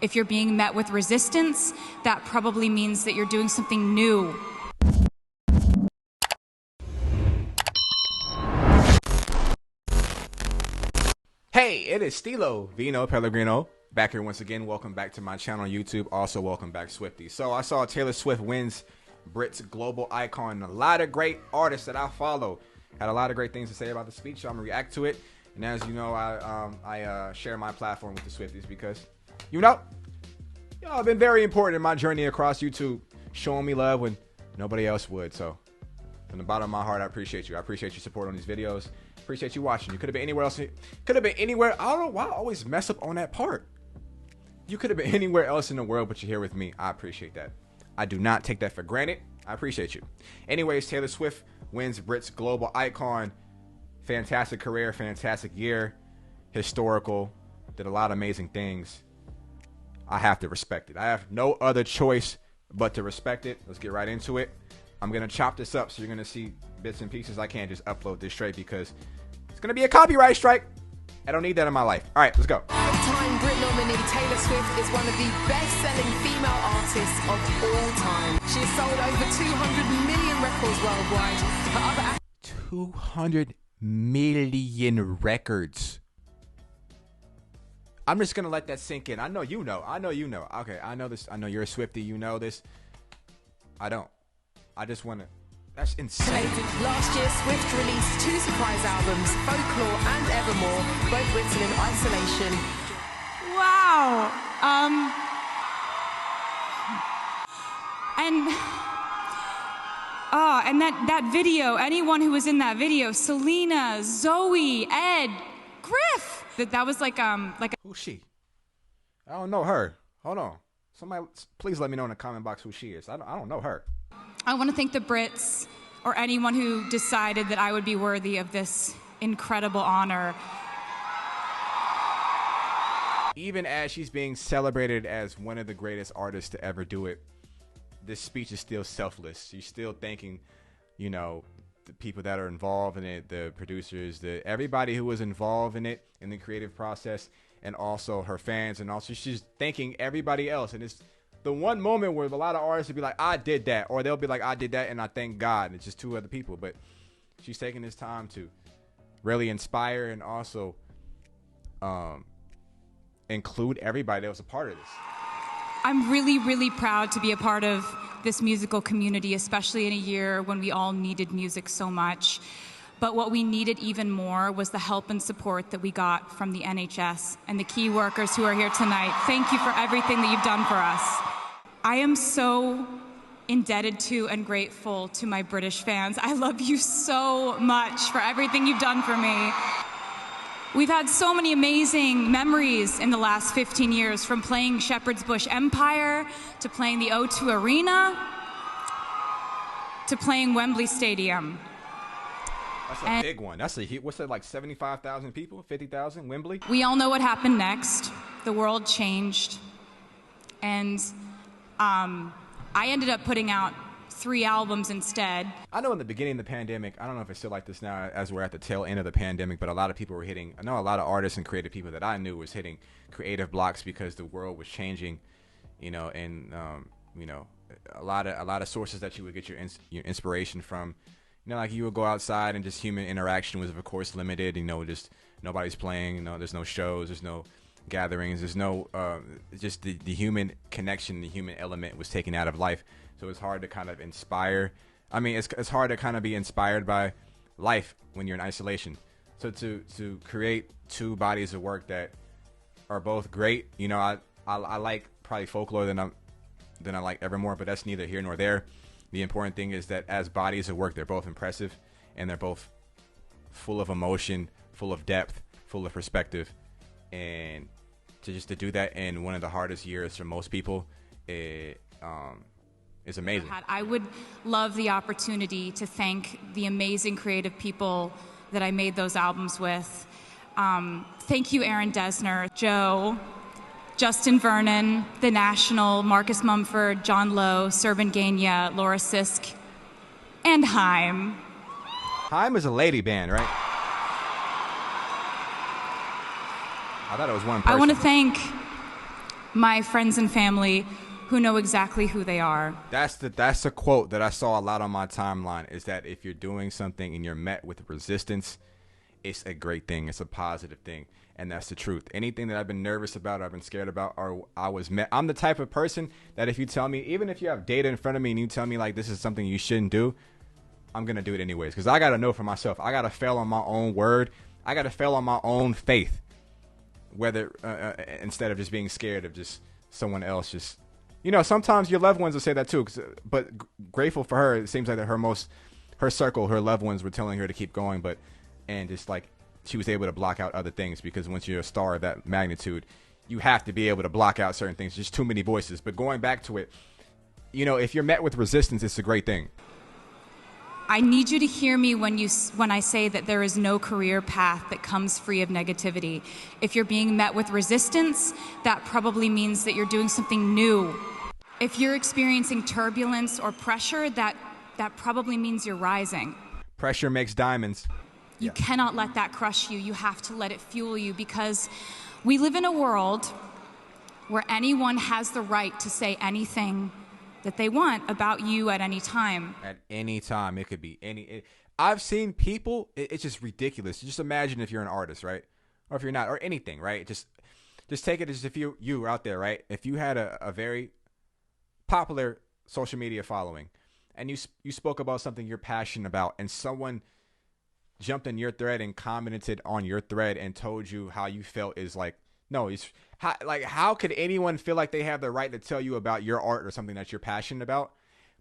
If you're being met with resistance, that probably means that you're doing something new. Hey, it is Stilo Vino Pellegrino back here once again. Welcome back to my channel on YouTube. Also, welcome back, Swifty. So I saw Taylor Swift wins Brit's global icon. A lot of great artists that I follow had a lot of great things to say about the speech, so I'm gonna react to it. And as you know, I share my platform with the Swifties because, you know, y'all have been very important in my journey across YouTube, showing me love when nobody else would. So from the bottom of my heart, I appreciate you. I appreciate your support on these videos. Appreciate you watching. You could have been anywhere else. Could have been anywhere. I don't know why I always mess up on that part. You could have been anywhere else in the world, but you're here with me. I appreciate that. I do not take that for granted. I appreciate you. Anyways, Taylor Swift wins Brit's global icon. Fantastic career, fantastic year, historical. Did a lot of amazing things. I have to respect it. I have no other choice but to respect it. Let's get right into it. I'm gonna chop this up, so you're gonna see bits and pieces. I can't just upload this straight because it's gonna be a copyright strike. I don't need that in my life. All right, let's go. Five-time Brit nominee Taylor Swift is one of the best-selling female artists of all time. She has sold over 200 million records worldwide. Her other 200 million records. I'm just gonna let that sink in. I know you know. I know you know. Okay, I know this. I know you're a Swiftie. You know this. I don't. I just want to. That's insane. Last year, Swift released 2 surprise albums, Folklore and Evermore, both written in isolation. Wow. And that video, anyone who was in that video, Selena, Zoe, Ed, Griff, that was like Who's she? I don't know her. Hold on. Somebody, please let me know in the comment box who she is. I don't know her. I want to thank the Brits or anyone who decided that I would be worthy of this incredible honor. Even as she's being celebrated as one of the greatest artists to ever do it, this speech is still selfless. She's still thanking, you know, the people that are involved in it, the producers, everybody who was involved in it, in the creative process, and also her fans, and also she's thanking everybody else. And it's the one moment where a lot of artists would be like, I did that, or they'll be like, I did that and I thank God. And it's just 2 other people, but she's taking this time to really inspire and also include everybody that was a part of this. I'm really, really proud to be a part of this musical community, especially in a year when we all needed music so much. But what we needed even more was the help and support that we got from the NHS and the key workers who are here tonight. Thank you for everything that you've done for us. I am so indebted to and grateful to my British fans. I love you so much for everything you've done for me. We've had so many amazing memories in the last 15 years, from playing Shepherd's Bush Empire, to playing the O2 Arena, to playing Wembley Stadium. That's a big one. That's what's that, like 75,000 people, 50,000, Wembley? We all know what happened next. The world changed. And I ended up putting out 3 albums instead. I know in the beginning of the pandemic, I don't know if it's still like this now as we're at the tail end of the pandemic, but a lot of people were hitting, I know a lot of artists and creative people that I knew was hitting creative blocks because the world was changing, you know, and, you know, a lot of sources that you would get your inspiration from. You know, like you would go outside and just human interaction was, of course, limited. You know, just nobody's playing. You know, there's no shows. There's no gatherings. There's no, just the human connection, the human element was taken out of life. So it's hard to kind of inspire. I mean, it's hard to kind of be inspired by life when you're in isolation. So to create 2 bodies of work that are both great. You know, I like probably Folklore than I like Evermore, but that's neither here nor there. The important thing is that as bodies of work, they're both impressive and they're both full of emotion, full of depth, full of perspective. And to do that in one of the hardest years for most people, is amazing. I would love the opportunity to thank the amazing creative people that I made those albums with. Thank you, Aaron Dessner, Joe, Justin Vernon, The National, Marcus Mumford, John Lowe, Serban Gania, Laura Sisk, and Haim. Haim is a lady band, right? I thought it was one person. I want to thank my friends and family who know exactly who they are. That's a quote that I saw a lot on my timeline, is that if you're doing something and you're met with resistance, it's a great thing. It's a positive thing. And that's the truth. Anything that I've been nervous about, I've been scared about, or I was met. I'm the type of person that if you tell me, even if you have data in front of me and you tell me like this is something you shouldn't do, I'm going to do it anyways. Because I got to know for myself. I got to fail on my own word. I got to fail on my own faith. Whether instead of just being scared of just someone else just, you know, sometimes your loved ones will say that too. But grateful for her. It seems like that her circle, her loved ones were telling her to keep going. And just like she was able to block out other things, because once you're a star of that magnitude, you have to be able to block out certain things. Just too many voices. But going back to it, you know, if you're met with resistance, it's a great thing. I need you to hear me when I say that there is no career path that comes free of negativity. If you're being met with resistance, that probably means that you're doing something new. If you're experiencing turbulence or pressure, that probably means you're rising. Pressure makes diamonds. You cannot let that crush you. You have to let it fuel you, because we live in a world where anyone has the right to say anything that they want about you at any time. At any time. It could be I've seen people, it's just ridiculous. Just imagine if you're an artist, right? Or if you're not, or anything, right? Just take it as if you were out there, right? If you had a very popular social media following and you spoke about something you're passionate about, and someone jumped in your thread and commented on your thread and told you how you felt, is like, no, how could anyone feel like they have the right to tell you about your art or something that you're passionate about?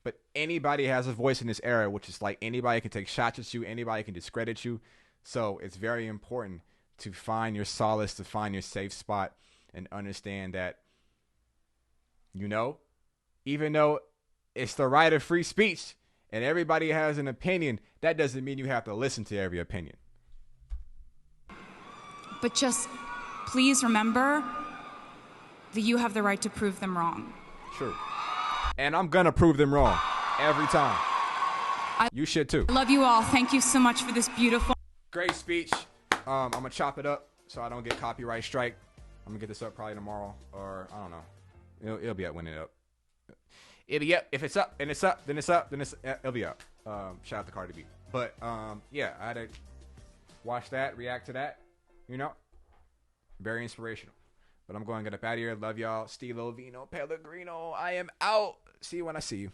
But anybody has a voice in this era, which is like anybody can take shots at you, anybody can discredit you. So it's very important to find your solace, to find your safe spot, and understand that, you know, even though it's the right of free speech and everybody has an opinion, that doesn't mean you have to listen to every opinion. But just please remember that you have the right to prove them wrong. True. And I'm going to prove them wrong every time. You should too. I love you all. Thank you so much for this beautiful... Great speech. I'm going to chop it up so I don't get copyright strike. I'm going to get this up probably tomorrow, or I don't know. It'll be up when it's up. It'll be up. If it's up and it's up, then it'll be up. Shout out to Cardi B. But yeah, I had to watch that, react to that, you know. Very inspirational. But I'm going to get up out of here. Love y'all. Stilo Vino Pellegrino. I am out. See you when I see you.